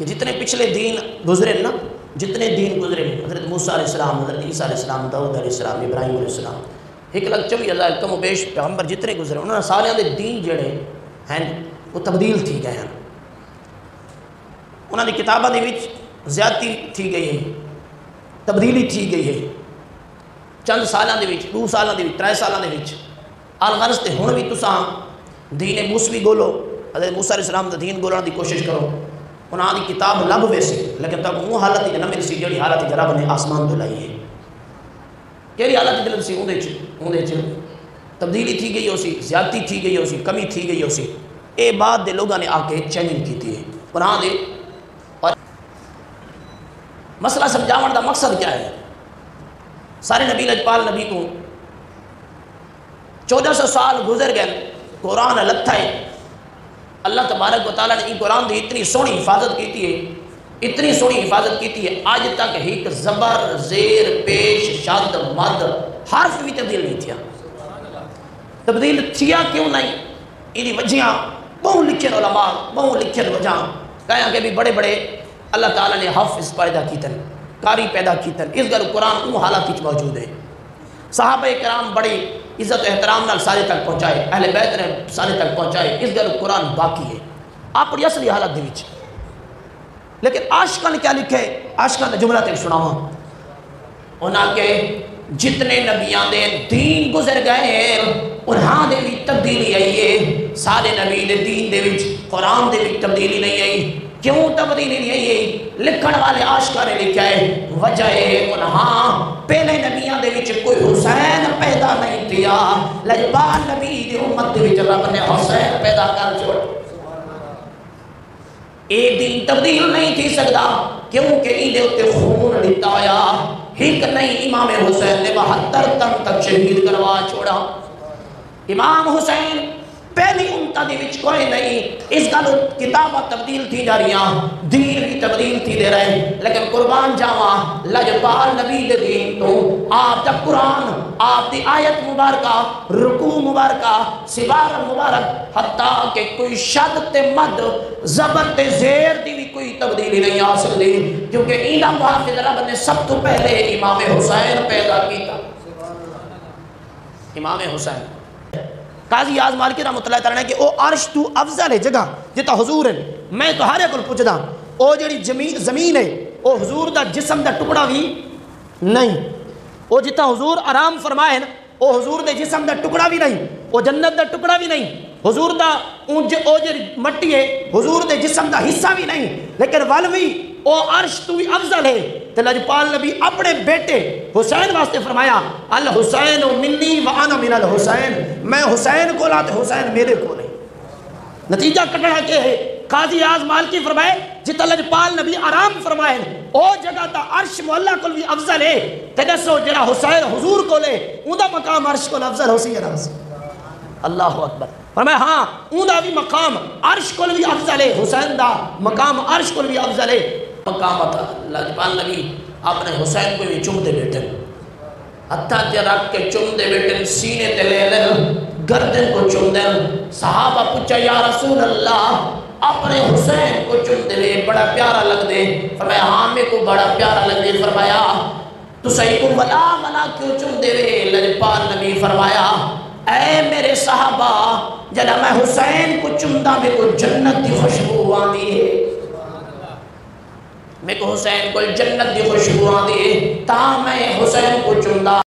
کہ جتنے پچھلے دین گزرے نا، جتنے دین گزرے، حضرت موسیٰ علیہ السلام، حضرت عیسیٰ علیہ السلام، داؤد علیہ السلام، ابراہیم علیہ السلام، 1,24,000 کم و بیش پیغمبر جتنے گزرے، انہوں نے سارے دے دین جڑے ہیں وہ تبدیل تھی گئے ہیں. انہوں نے کتاباں دے وچ زیادتی تھی گئی ہے، تبدیلی تھی گئی ہے. چند سالاں دے وچ، 2 سالاں دے وچ، 3 سالاں دے وچ الغرض تے ہن بھی تساں دین موسوی گولو، حضرت موسیٰ علیہ السلام دا دین گولن دی کوشش کرو. انہاں دی کتاب لب ویسی لیکن تک وہ حالت نہ مل سی جڑی حالت رب نے آسمان تو لائی ہے. کیڑی حالت دل سی اون دے تبدیلی تھی گئی ہو سی، زیادتی تھی گئی ہو سی، کمی تھی گئی ہو سی. اے بعد دے لوگاں نے آ کے چینجنگ کیتی ہے انہاں دے. اور مسئلہ سمجھاون دا مقصد کیا ہے؟ سارے نبی لجپال نبی کو 1400 سال گزر گئے، قرآن لتھا ہے. اللہ تبارک و تعالیٰ نے یہ قرآن دی اتنی سونی حفاظت کیتی ہے، اتنی سونی حفاظت کیتی ہے، آج تک ایک زبر، زیر، پیش، شد، مد حرف بھی تبدیل نہیں تھیا. تبدیل تھیا کیوں نہیں؟ یہ وجہ بہت لکھن علماء، بہت لکھن وجہ کہاں کہ بھی بڑے بڑے اللہ تعالیٰ نے حافظ پیدا کیتن، قاری پیدا کیتن. اس گھر قرآن وہ حالات ہی موجود ہے. صحابہ کرام بڑی عزت و احترام نال سارے تک پہنچائے، اہل بیت نے سارے تک پہنچائے. اس گھر قرآن باقی ہے اپنی اصلی حالت دے وچ. لیکن عاشقاں نے کیا لکھے؟ عاشقاں نے جملہ تک سناواں. انہاں کے جتنے نبیاں دے دین گزر گئے انہاں دے بھی تبدیلی آئی ہے. سارے نبی دے دین دے وچ، قرآن دے بھی تبدیلی نہیں آئی. کیوں تبدیلی نہیں آئی؟ لکھن والے عاشقاں نے لکھا ہے وجہ انہاں پہلے نبیاں دے وچ کوئی حسین پیدا نہیں تھیا، لجپال نبی دی امت دے وچ رب نے حسین پیدا کر چھوڑ. اے دین تبدیل نہیں تھی سکدا کیونکہ این دے اتے خون لتا ہویا. ایک نہیں، امام حسین نے 72 تن تک شہید کروا چھوڑا. امام حسین پہلی امتہ دی وچ کوئی نہیں. اس گل کتابہ تبدیل تھی جا رہی ہیں، دین بھی تبدیل تھی دے رہے ہیں. لیکن قربان جاواں لجپال نبی دے دین تو آپ دا قرآن، آپ دی آیت مبارکہ، رکوع مبارکہ، سوار مبارک، حتیٰ کہ کوئی شد تے مد، زبر تے زیر دی بھی کوئی تبدیلی نہیں آ سکتی کیونکہ اینا محافظ رب نے سب تو پہلے امام حسین پیدا کیتا. امام حسین قاضی اعظم مالکی رحمۃ اللہ تعالیٰ نے کہ او عرش تو افضل ہے جگہ جتا حضور ہے. میں تو ہر ایک کو پوچھدا او جڑی زمین ہے او حضور دا جسم دا ٹکڑا بھی نہیں. او جتا حضور آرام فرمائے نا او حضور دے جسم دا ٹکڑا بھی نہیں، او جنت دا ٹکڑا بھی نہیں. حضور دا او جڑی مٹی ہے حضور دے جسم دا حصہ بھی نہیں. لیکن ولوی او عرش تو بھی افضل ہے. تے لجپال نبی اپنے بیٹے حسین واسطے فرمایا الحسین منی وانا من الحسین، میں حسین کو لا تے حسین میرے کو نہیں. نتیجہ کٹنا کیا ہے؟ قاضی اعظم مالکی فرمائے جتا لجپال نبی آرام فرمائے او جگہ تا عرش مولا کو بھی افضل ہے. تے دسو جڑا حسین حضور کو لے اوندا مقام عرش کو افضل ہو سی. اللہ اکبر. فرمایا ہاں اوندا بھی مقام عرش کو بھی افضل ہے، حسین دا مقام عرش کو بھی افضل ہے. مقامت لجپال نبی اپنے حسین کو بھی چومتے بیٹھے، ہتھا تے رکھ کے چومتے بیٹھے، سینے تے لے لے گردن کو چوم دے. صحابہ پوچھا یا رسول اللہ اپنے حسین کو چومتے ہوئے بڑا پیارا لگ دے. فرمایا ہاں میں کو بڑا پیارا لگ دے. فرمایا تو صحیح کو ملا ملا کیوں چومتے ہوئے؟ لجپال نبی فرمایا اے میرے صحابہ جب میں حسین کو چومتا میں کو جنت دی خوشبو آتی ہے، میں کو حسین کو جنت دی خوشبو آتی ہے، تا میں حسین کو چومتا